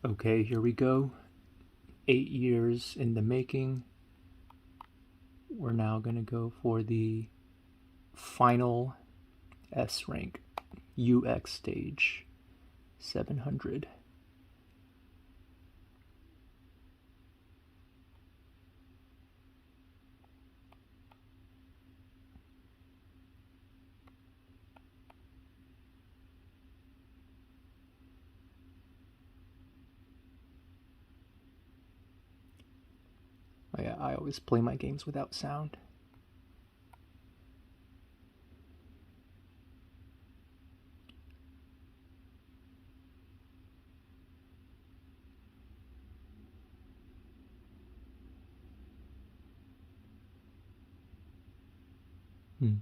Okay, here we go. 8 years in the making. We're now going to go for the final S rank UX stage 700. Oh yeah, I always play my games without sound. Hmm.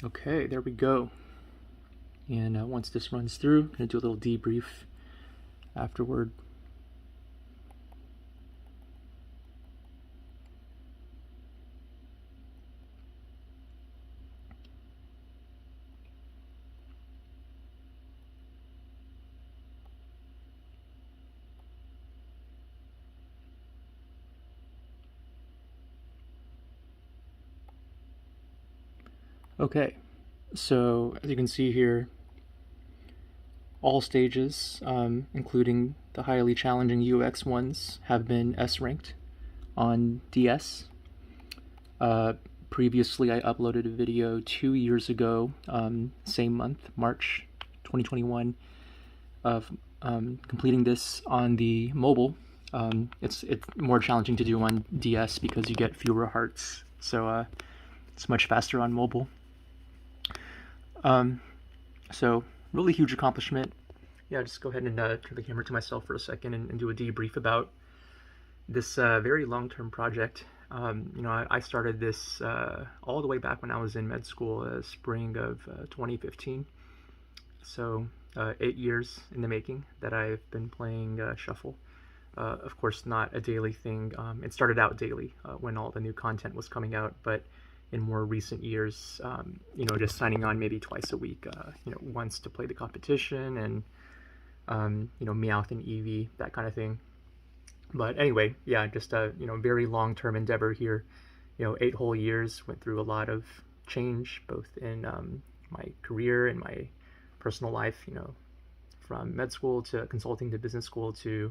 Okay, there we go. And once this runs through, I'm going to do a little debrief afterward. Okay, so as you can see here, all stages, including the highly challenging UX ones, have been S ranked on DS. Previously, I uploaded a video 2 years ago, same month, March 2021, of completing this on the mobile. It's more challenging to do on DS because you get fewer hearts, so it's much faster on mobile. So really huge accomplishment. Yeah, just go ahead and turn the camera to myself for a second and do a debrief about this very long-term project. I started this all the way back when I was in med school, spring of 2015. So 8 years in the making that I've been playing Shuffle. Of course, not a daily thing. It started out daily when all the new content was coming out, but in more recent years, just signing on maybe twice a week, once to play the competition and, Meowth and Eevee, that kind of thing. But anyway, yeah, just a, very long-term endeavor here. 8 whole years, went through a lot of change, both in my career and my personal life, from med school to consulting to business school to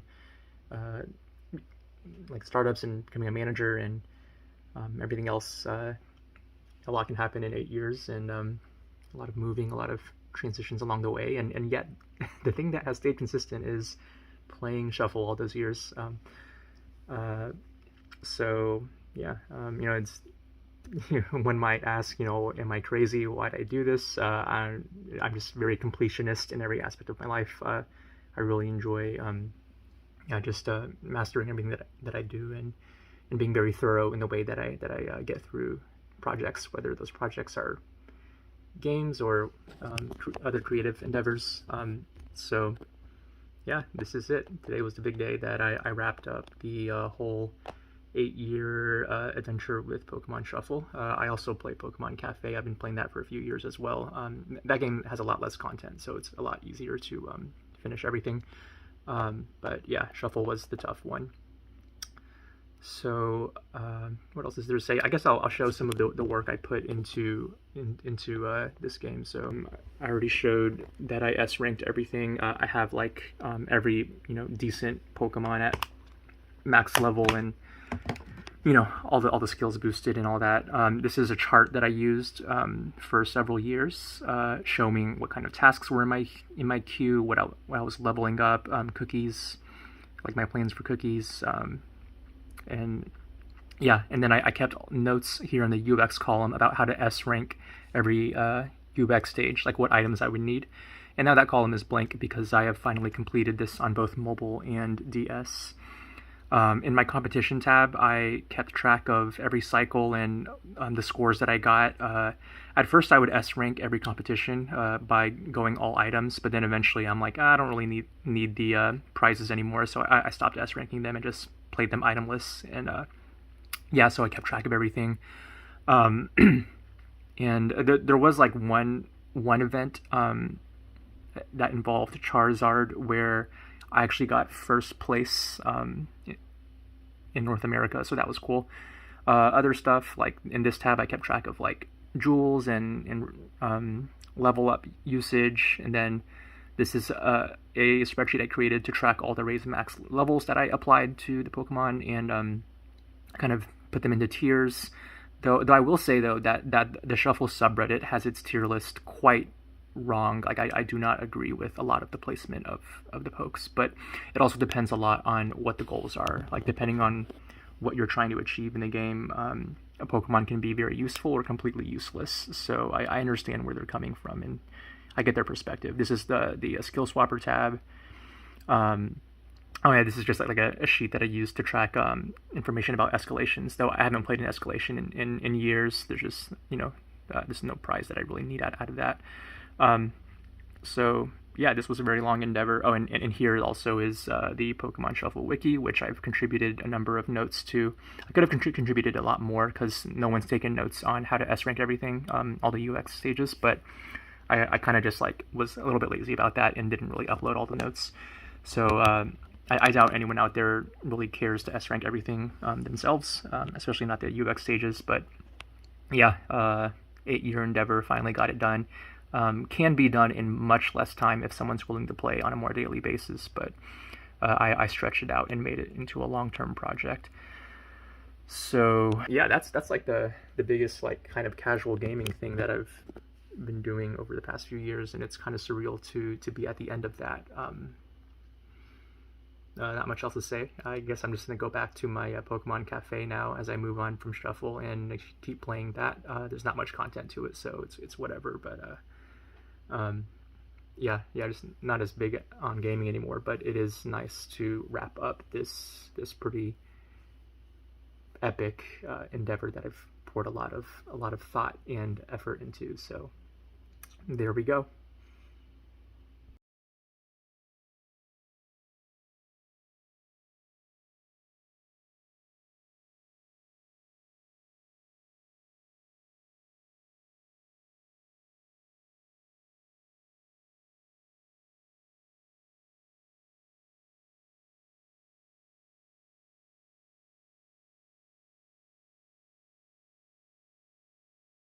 like startups and becoming a manager and everything else. A lot can happen in 8 years, and a lot of moving, a lot of transitions along the way. And yet, the thing that has stayed consistent is playing Shuffle all those years. Uh, so yeah, it's one might ask, am I crazy? Why'd I do this? I'm just very completionist in every aspect of my life. I really enjoy just mastering everything that I do, and being very thorough in the way that I get through projects, whether those projects are games or other creative endeavors. So yeah, this is it. Today was the big day that I wrapped up the whole 8-year adventure with Pokemon Shuffle. I also play Pokemon Cafe. I've been playing that for a few years as well. That game has a lot less content, so it's a lot easier to finish everything. But yeah, Shuffle was the tough one. So what else is there to say? I guess I'll show some of the work I put into this game. So I already showed that I S-ranked everything. I have like every decent Pokemon at max level, and all the skills boosted and all that. This is a chart that I used for several years, showing what kind of tasks were in my queue, what I was leveling up, cookies, like my plans for cookies, and yeah, and then I kept notes here in the UX column about how to S rank every UX stage, like what items I would need. And now that column is blank because I have finally completed this on both mobile and DS. In my competition tab, I kept track of every cycle and the scores that I got. At first, I would S-rank every competition by going all items, but then eventually I'm like, I don't really need the prizes anymore, so I stopped S-ranking them and just played them itemless. And yeah, so I kept track of everything. And there was like one event that involved Charizard where I actually got first place in North America, so that was cool. Other stuff, like in this tab, I kept track of like jewels and level up usage, and then this is a spreadsheet I created to track all the raise max levels that I applied to the Pokemon, and kind of put them into tiers. Though I will say though that the Shuffle subreddit has its tier list quite wrong. Like I do not agree with a lot of the placement of the pokes, but it also depends a lot on what the goals are. Like depending on what you're trying to achieve in the game, a Pokemon can be very useful or completely useless. So I understand where they're coming from, and I get their perspective. This is the skill swapper tab. Oh yeah, this is just like a sheet that I use to track information about escalations. Though I haven't played an escalation in years. There's just there's no prize that I really need out of that. So yeah, this was a very long endeavor. Oh, and here also is the Pokemon Shuffle wiki, which I've contributed a number of notes to. I could have contributed a lot more because no one's taken notes on how to S-rank everything, all the UX stages, but I kind of just like was a little bit lazy about that and didn't really upload all the notes. So I doubt anyone out there really cares to S-rank everything themselves, especially not the UX stages, but yeah, 8-year endeavor, finally got it done. Can be done in much less time if someone's willing to play on a more daily basis, but I stretched it out and made it into a long-term project. So yeah, that's like the biggest like kind of casual gaming thing that I've been doing over the past few years, and it's kind of surreal to be at the end of that. Not much else to say. I guess I'm just going to go back to my Pokemon Cafe now as I move on from Shuffle and keep playing that. There's not much content to it, so it's whatever, but yeah, just not as big on gaming anymore, but it is nice to wrap up this pretty epic endeavor that I've poured a lot of thought and effort into. So there we go.